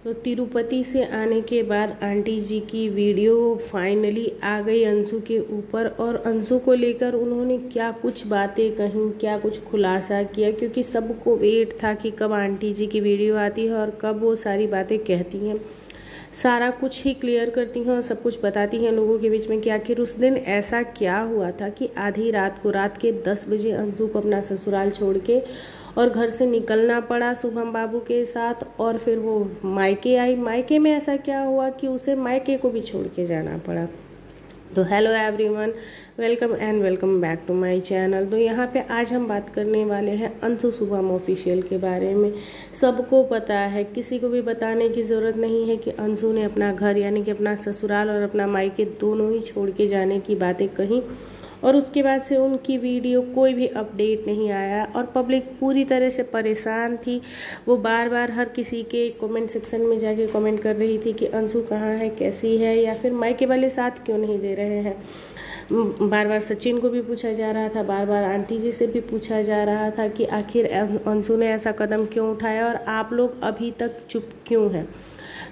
तो तिरुपति से आने के बाद आंटी जी की वीडियो फाइनली आ गई अंशु के ऊपर, और अंशु को लेकर उन्होंने क्या कुछ बातें कहीं, क्या कुछ खुलासा किया, क्योंकि सबको वेट था कि कब आंटी जी की वीडियो आती है और कब वो सारी बातें कहती हैं, सारा कुछ ही क्लियर करती हैं और सब कुछ बताती हैं लोगों के बीच में कि आखिर उस दिन ऐसा क्या हुआ था कि आधी रात को, रात के 10 बजे अंशु को अपना ससुराल छोड़ के और घर से निकलना पड़ा शुभम बाबू के साथ, और फिर वो मायके आई। मायके में ऐसा क्या हुआ कि उसे मायके को भी छोड़ के जाना पड़ा। तो hello everyone, welcome and welcome back to my channel. तो यहाँ पे आज हम बात करने वाले हैं अंशु शुभम ऑफिशियल के बारे में। सबको पता है, किसी को भी बताने की ज़रूरत नहीं है कि अंशु ने अपना घर यानी कि अपना ससुराल और अपना मायके दोनों ही छोड़ के जाने की बातें कही, और उसके बाद से उनकी वीडियो कोई भी अपडेट नहीं आया और पब्लिक पूरी तरह से परेशान थी। वो बार बार हर किसी के कमेंट सेक्शन में जाके कमेंट कर रही थी कि अंशु कहाँ है, कैसी है, या फिर मायके वाले साथ क्यों नहीं दे रहे हैं। बार बार सचिन को भी पूछा जा रहा था, बार बार आंटी जी से भी पूछा जा रहा था कि आखिर अंशु ने ऐसा कदम क्यों उठाया और आप लोग अभी तक चुप क्यों हैं।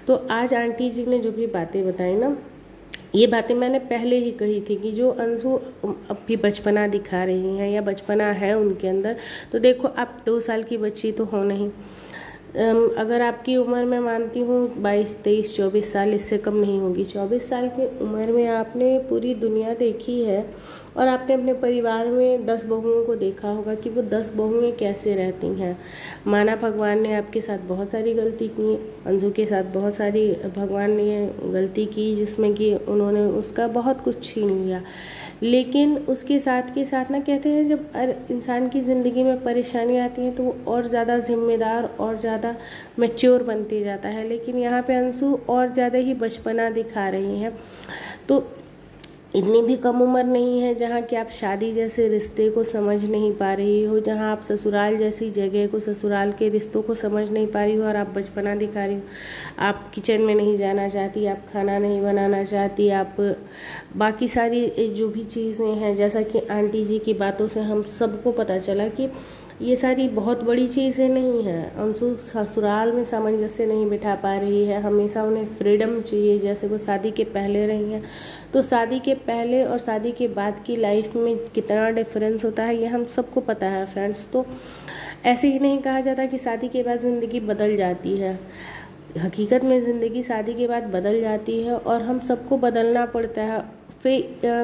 तो आज आंटी जी ने जो भी बातें बताई ना, ये बातें मैंने पहले ही कही थी कि जो अंशु अभी बचपना दिखा रही हैं या बचपना है उनके अंदर, तो देखो आप 2 साल की बच्ची तो हो नहीं। अगर आपकी उम्र मैं मानती हूँ 22, 23, 24 साल, इससे कम नहीं होगी। 24 साल की उम्र में आपने पूरी दुनिया देखी है और आपने अपने परिवार में 10 बहुओं को देखा होगा कि वो 10 बहुएं कैसे रहती हैं। माना भगवान ने आपके साथ बहुत सारी गलती की, अंशु के साथ बहुत सारी भगवान ने गलती की जिसमें कि उन्होंने उसका बहुत कुछ छीन लिया, लेकिन उसके साथ के साथ ना कहते हैं जब इंसान की ज़िंदगी में परेशानी आती है तो वो और ज़्यादा जिम्मेदार और ज़्यादा मैच्योर बनते जाता है। लेकिन यहाँ पे अंशु और ज़्यादा ही बचपना दिखा रही हैं। तो इतनी भी कम उम्र नहीं है जहाँ कि आप शादी जैसे रिश्ते को समझ नहीं पा रही हो, जहाँ आप ससुराल जैसी जगह को, ससुराल के रिश्तों को समझ नहीं पा रही हो और आप बचपना दिखा रही हो। आप किचन में नहीं जाना चाहती, आप खाना नहीं बनाना चाहती, आप बाकी सारी जो भी चीज़ें हैं, जैसा कि आंटी जी की बातों से हम सबको पता चला कि ये सारी बहुत बड़ी चीज़ें नहीं हैं। अंशु ससुराल में सामंजस्य नहीं बिठा पा रही है, हमेशा उन्हें फ्रीडम चाहिए जैसे वो शादी के पहले रही हैं। तो शादी के पहले और शादी के बाद की लाइफ में कितना डिफरेंस होता है ये हम सबको पता है फ्रेंड्स। तो ऐसे ही नहीं कहा जाता कि शादी के बाद ज़िंदगी बदल जाती है। हकीकत में ज़िंदगी शादी के बाद बदल जाती है और हम सबको बदलना पड़ता है।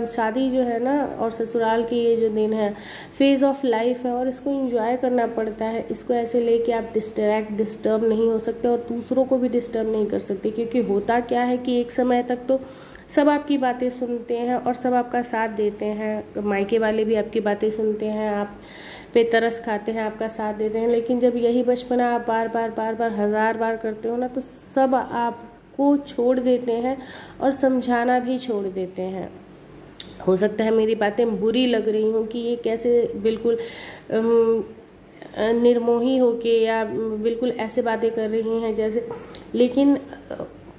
शादी जो है ना और ससुराल के ये जो दिन है, फेज़ ऑफ लाइफ है और इसको एंजॉय करना पड़ता है। इसको ऐसे लेके आप डिस्टर्ब नहीं हो सकते और दूसरों को भी डिस्टर्ब नहीं कर सकते, क्योंकि होता क्या है कि एक समय तक तो सब आपकी बातें सुनते हैं और सब आपका साथ देते हैं। मायके वाले भी आपकी बातें सुनते हैं, आप पे तरस खाते हैं, आपका साथ देते हैं। लेकिन जब यही बचपना आप बार बार 1000 बार करते हो ना, तो सब आपको छोड़ देते हैं और समझाना भी छोड़ देते हैं। हो सकता है मेरी बातें बुरी लग रही हों कि ये कैसे बिल्कुल निर्मोही होके या बिल्कुल ऐसे बातें कर रही हैं जैसे, लेकिन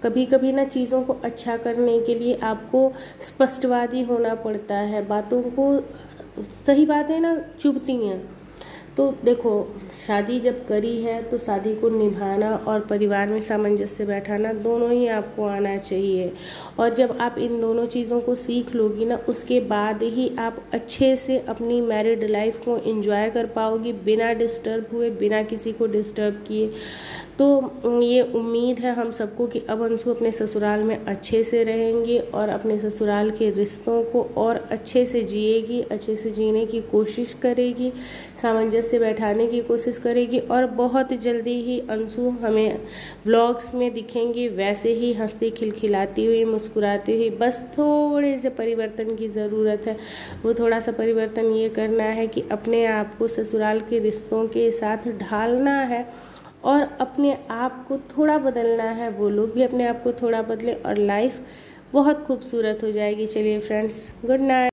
कभी कभी ना चीज़ों को अच्छा करने के लिए आपको स्पष्टवादी होना पड़ता है। बातों को, सही बातें ना चुभती हैं। तो देखो, शादी जब करी है तो शादी को निभाना और परिवार में सामंजस्य बैठाना दोनों ही आपको आना चाहिए। और जब आप इन दोनों चीज़ों को सीख लोगी ना, उसके बाद ही आप अच्छे से अपनी मैरिड लाइफ को एंजॉय कर पाओगी, बिना डिस्टर्ब हुए, बिना किसी को डिस्टर्ब किए। तो ये उम्मीद है हम सबको कि अब अंशु अपने ससुराल में अच्छे से रहेंगे और अपने ससुराल के रिश्तों को और अच्छे से जिएगी, अच्छे से जीने की कोशिश करेगी, सामंजस्य बैठाने की कोशिश करेगी। और बहुत जल्दी ही अंशु हमें व्लॉग्स में दिखेंगी वैसे ही हंसती खिलखिलाती हुई, मुस्कुराती हुई। बस थोड़े से परिवर्तन की ज़रूरत है। वो थोड़ा सा परिवर्तन ये करना है कि अपने आप को ससुराल के रिश्तों के साथ ढालना है और अपने आप को थोड़ा बदलना है। वो लोग भी अपने आप को थोड़ा बदलें और लाइफ बहुत खूबसूरत हो जाएगी। चलिए फ्रेंड्स, गुड नाइट।